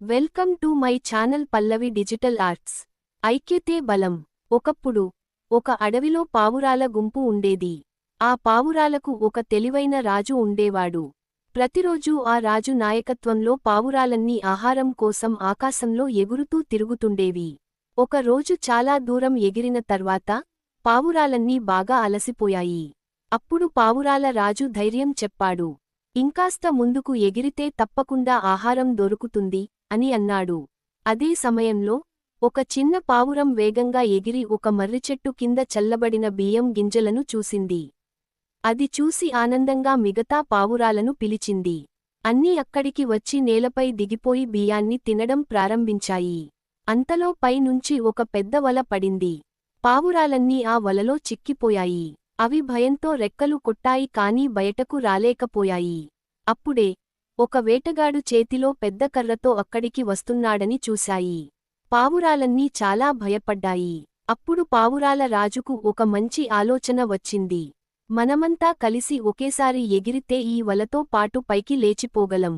Welcome to my channel Pallavi digital arts. ఐక్యతే బలం. ఒకప్పుడు ఒక అడవిలో పావురాల గుంపు ఉండేది. ఆ పావురాలకు ఒక తెలివైన రాజు ఉండేవాడు. ప్రతిరోజూ ఆ రాజు నాయకత్వంలో పావురాలన్నీ ఆహారం కోసం ఆకాశంలో ఎగురుతూ తిరుగుతుండేవి. ఒక రోజు చాలా దూరం ఎగిరిన తర్వాత పావురాలన్నీ బాగా అలసిపోయాయి. అప్పుడు పావురాల రాజు ధైర్యం చెప్పాడు. ఇంకాస్త ముందుకు ఎగిరితే తప్పకుండా ఆహారం దొరుకుతుంది అని అన్నాడు. అదే సమయంలో ఒక చిన్న పావురం వేగంగా ఎగిరి ఒక మర్రిచెట్టు కింద చల్లబడిన బియ్యం గింజలను చూసింది. అది చూసి ఆనందంగా మిగతా పావురాలను పిలిచింది. అన్నీ అక్కడికి వచ్చి నేలపై దిగిపోయి బియ్యాన్ని తినడం ప్రారంభించాయి. అంతలో పైనుంచి ఒక పెద్ద వల పడింది. పావురాలన్నీ ఆ వలలో చిక్కిపోయాయి. అవి భయంతో రెక్కలు కొట్టాయి కానీ బయటకు రాలేకపోయాయి. అప్పుడే ఒక వేటగాడు చేతిలో పెద్ద కర్రతో అక్కడికి వస్తున్నాడని చూశాయి. పావురాలన్నీ చాలా భయపడ్డాయి. అప్పుడు పావురాల రాజుకు ఒక మంచి ఆలోచన వచ్చింది. మనమంతా కలిసి ఒకేసారి ఎగిరితే ఈ వలతో పాటు పైకి లేచిపోగలం.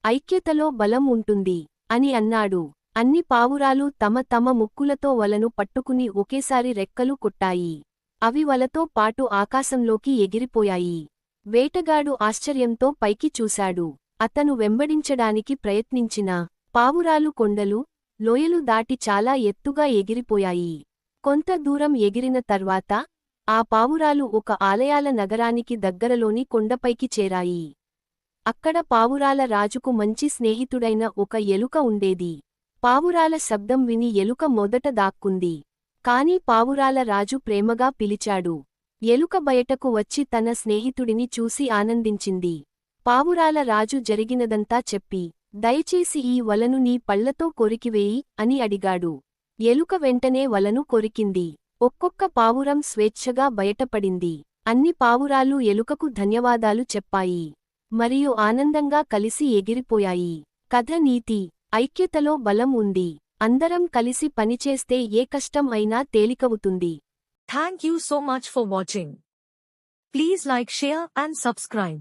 ఐక్యతలో బలం ఉంటుంది అని అన్నాడు. అన్ని పావురాలు తమ తమ ముక్కులతో వలను పట్టుకుని ఒకేసారి రెక్కలు కొట్టాయి. అవి వలతో పాటు ఆకాశంలోకి ఎగిరిపోయాయి. వేటగాడు ఆశ్చర్యంతో పైకి చూశాడు. అతను వెంబడించడానికి ప్రయత్నించినా పావురాలు కొండలు, లోయలు దాటి చాలా ఎత్తుగా ఎగిరిపోయాయి. కొంత దూరం ఎగిరిన తర్వాత ఆ పావురాలు ఒక ఆలయాల నగరానికి దగ్గరలోని కొండపైకి చేరాయి. అక్కడ పావురాల రాజుకు మంచి స్నేహితుడైన ఒక ఎలుక ఉండేది. పావురాల శబ్దం విని ఎలుక మొదట దాక్కుంది. కాని పావురాల రాజు ప్రేమగా పిలిచాడు. ఎలుక బయటకు వచ్చి తన స్నేహితుడిని చూసి ఆనందించింది. పావురాల రాజు జరిగినదంతా చెప్పి, దయచేసి ఈ వలను నీ పళ్లతో కొరికివేయి అని అడిగాడు. ఎలుక వెంటనే వలను కొరికింది. ఒక్కొక్క పావురం స్వేచ్ఛగా బయటపడింది. అన్ని పావురాలు ఎలుకకు ధన్యవాదాలు చెప్పాయి. మరియు ఆనందంగా కలిసి ఎగిరిపోయాయి. కథ నీతి: ఐక్యతలో బలం ఉంది. అందరం కలిసి పనిచేస్తే ఏ కష్టం అయినా తేలికవుతుంది. Thank you so much for watching. Please like, share and subscribe.